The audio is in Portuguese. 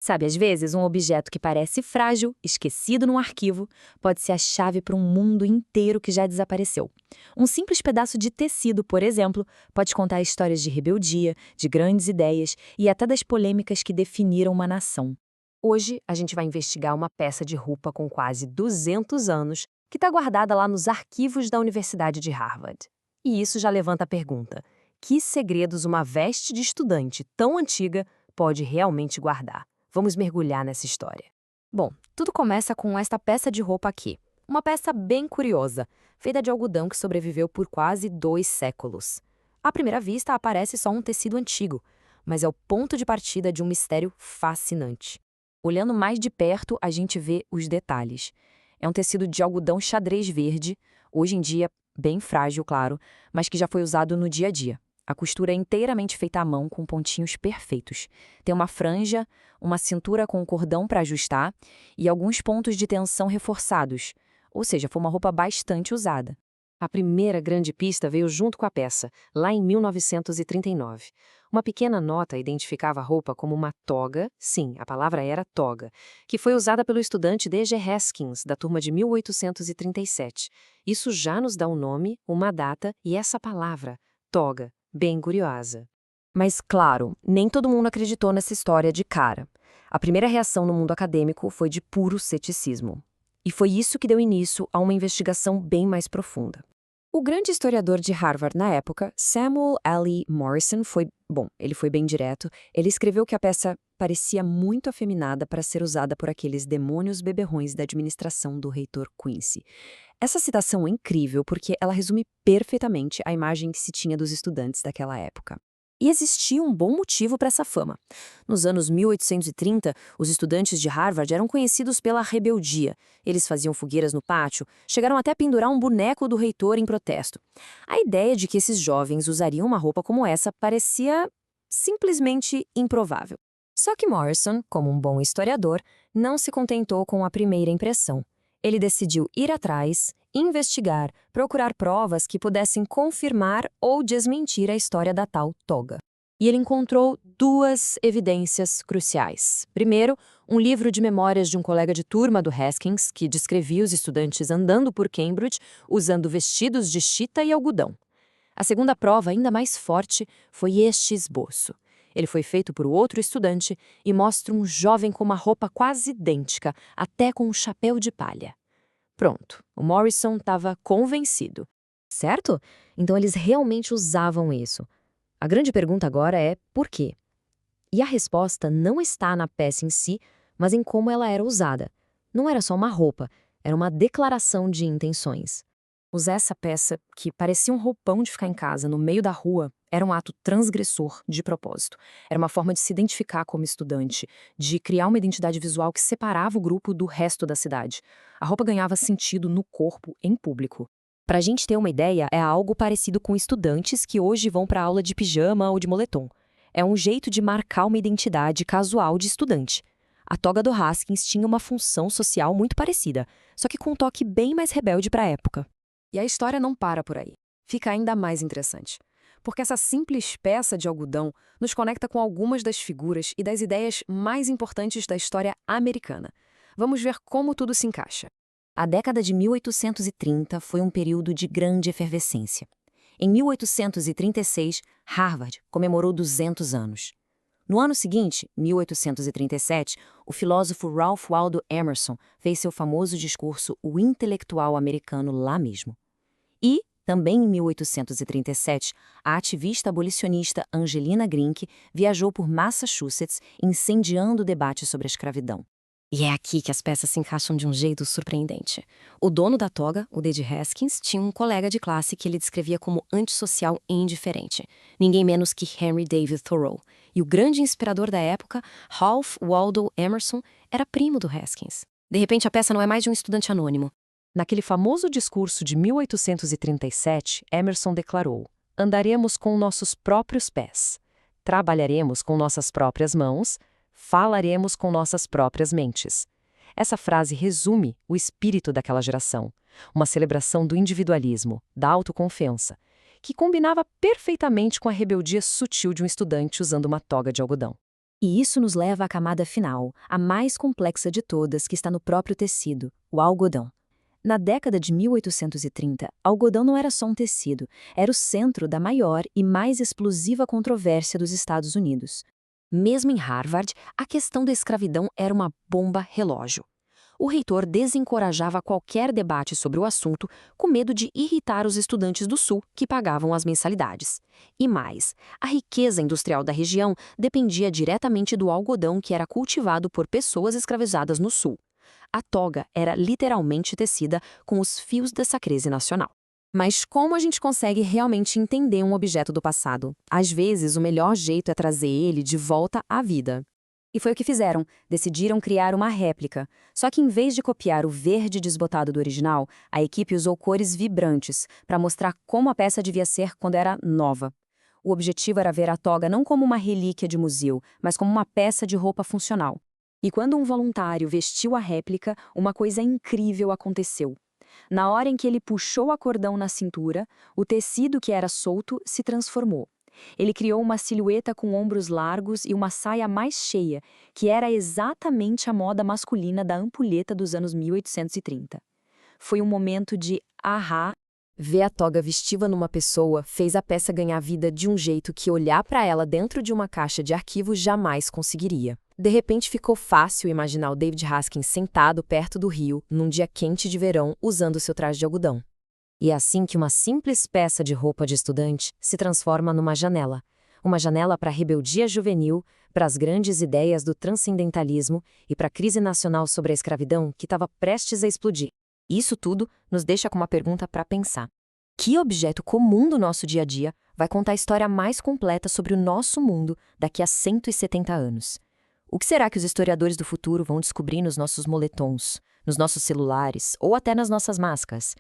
Sabe, às vezes, um objeto que parece frágil, esquecido num arquivo, pode ser a chave para um mundo inteiro que já desapareceu. Um simples pedaço de tecido, por exemplo, pode contar histórias de rebeldia, de grandes ideias e até das polêmicas que definiram uma nação. Hoje, a gente vai investigar uma peça de roupa com quase 200 anos que está guardada lá nos arquivos da Universidade de Harvard. E isso já levanta a pergunta: que segredos uma veste de estudante tão antiga pode realmente guardar? Vamos mergulhar nessa história. Bom, tudo começa com esta peça de roupa aqui. Uma peça bem curiosa, feita de algodão que sobreviveu por quase 2 séculos. À primeira vista, aparece só um tecido antigo, mas é o ponto de partida de um mistério fascinante. Olhando mais de perto, a gente vê os detalhes. É um tecido de algodão xadrez verde, hoje em dia bem frágil, claro, mas que já foi usado no dia a dia. A costura é inteiramente feita à mão com pontinhos perfeitos. Tem uma franja, uma cintura com um cordão para ajustar e alguns pontos de tensão reforçados, ou seja, foi uma roupa bastante usada. A primeira grande pista veio junto com a peça, lá em 1939. Uma pequena nota identificava a roupa como uma toga, sim, a palavra era toga, que foi usada pelo estudante D.G. Haskins, da turma de 1837. Isso já nos dá um nome, uma data e essa palavra, toga, bem curiosa. Mas, claro, nem todo mundo acreditou nessa história de cara. A primeira reação no mundo acadêmico foi de puro ceticismo. E foi isso que deu início a uma investigação bem mais profunda. O grande historiador de Harvard na época, Samuel L. Morison, ele foi bem direto. Ele escreveu que a peça parecia muito afeminada para ser usada por aqueles demônios beberrões da administração do reitor Quincy. Essa citação é incrível porque ela resume perfeitamente a imagem que se tinha dos estudantes daquela época. E existia um bom motivo para essa fama. Nos anos 1830, os estudantes de Harvard eram conhecidos pela rebeldia. Eles faziam fogueiras no pátio, chegaram até a pendurar um boneco do reitor em protesto. A ideia de que esses jovens usariam uma roupa como essa parecia simplesmente improvável. Só que Morrison, como um bom historiador, não se contentou com a primeira impressão. Ele decidiu ir atrás, investigar, procurar provas que pudessem confirmar ou desmentir a história da tal toga. E ele encontrou 2 evidências cruciais. Primeiro, um livro de memórias de um colega de turma do Haskins, que descrevia os estudantes andando por Cambridge usando vestidos de chita e algodão. A segunda prova, ainda mais forte, foi este esboço. Ele foi feito por outro estudante e mostra um jovem com uma roupa quase idêntica, até com um chapéu de palha. Pronto, o Morrison estava convencido. Certo? Então eles realmente usavam isso. A grande pergunta agora é por quê? E a resposta não está na peça em si, mas em como ela era usada. Não era só uma roupa, era uma declaração de intenções. Usar essa peça, que parecia um roupão de ficar em casa, no meio da rua, era um ato transgressor de propósito. Era uma forma de se identificar como estudante, de criar uma identidade visual que separava o grupo do resto da cidade. A roupa ganhava sentido no corpo, em público. Para a gente ter uma ideia, é algo parecido com estudantes que hoje vão para a aula de pijama ou de moletom. É um jeito de marcar uma identidade casual de estudante. A toga do Haskins tinha uma função social muito parecida, só que com um toque bem mais rebelde para a época. E a história não para por aí. Fica ainda mais interessante. Porque essa simples peça de algodão nos conecta com algumas das figuras e das ideias mais importantes da história americana. Vamos ver como tudo se encaixa. A década de 1830 foi um período de grande efervescência. Em 1836, Harvard comemorou 200 anos. No ano seguinte, 1837, o filósofo Ralph Waldo Emerson fez seu famoso discurso O Intelectual Americano lá mesmo. E, também em 1837, a ativista abolicionista Angelina Grink viajou por Massachusetts incendiando o debate sobre a escravidão. E é aqui que as peças se encaixam de um jeito surpreendente. O dono da toga, o D.J. Haskins, tinha um colega de classe que ele descrevia como antissocial e indiferente. Ninguém menos que Henry David Thoreau. E o grande inspirador da época, Ralph Waldo Emerson, era primo do Haskins. De repente, a peça não é mais de um estudante anônimo. Naquele famoso discurso de 1837, Emerson declarou: "Andaremos com nossos próprios pés, trabalharemos com nossas próprias mãos, falaremos com nossas próprias mentes." Essa frase resume o espírito daquela geração, uma celebração do individualismo, da autoconfiança, que combinava perfeitamente com a rebeldia sutil de um estudante usando uma toga de algodão. E isso nos leva à camada final, a mais complexa de todas, que está no próprio tecido, o algodão. Na década de 1830, algodão não era só um tecido, era o centro da maior e mais explosiva controvérsia dos Estados Unidos. Mesmo em Harvard, a questão da escravidão era uma bomba relógio. O reitor desencorajava qualquer debate sobre o assunto, com medo de irritar os estudantes do Sul, que pagavam as mensalidades. E mais, a riqueza industrial da região dependia diretamente do algodão que era cultivado por pessoas escravizadas no Sul. A toga era literalmente tecida com os fios dessa crise nacional. Mas como a gente consegue realmente entender um objeto do passado? Às vezes, o melhor jeito é trazer ele de volta à vida. E foi o que fizeram. Decidiram criar uma réplica. Só que em vez de copiar o verde desbotado do original, a equipe usou cores vibrantes para mostrar como a peça devia ser quando era nova. O objetivo era ver a toga não como uma relíquia de museu, mas como uma peça de roupa funcional. E quando um voluntário vestiu a réplica, uma coisa incrível aconteceu. Na hora em que ele puxou a cordão na cintura, o tecido que era solto se transformou. Ele criou uma silhueta com ombros largos e uma saia mais cheia, que era exatamente a moda masculina da ampulheta dos anos 1830. Foi um momento de ahá. Ver a toga vestiva numa pessoa fez a peça ganhar vida de um jeito que olhar para ela dentro de uma caixa de arquivo jamais conseguiria. De repente ficou fácil imaginar o David Haskins sentado perto do rio, num dia quente de verão, usando seu traje de algodão. E é assim que uma simples peça de roupa de estudante se transforma numa janela. Uma janela para a rebeldia juvenil, para as grandes ideias do transcendentalismo e para a crise nacional sobre a escravidão que estava prestes a explodir. Isso tudo nos deixa com uma pergunta para pensar. Que objeto comum do nosso dia a dia vai contar a história mais completa sobre o nosso mundo daqui a 170 anos? O que será que os historiadores do futuro vão descobrir nos nossos moletons, nos nossos celulares ou até nas nossas máscaras?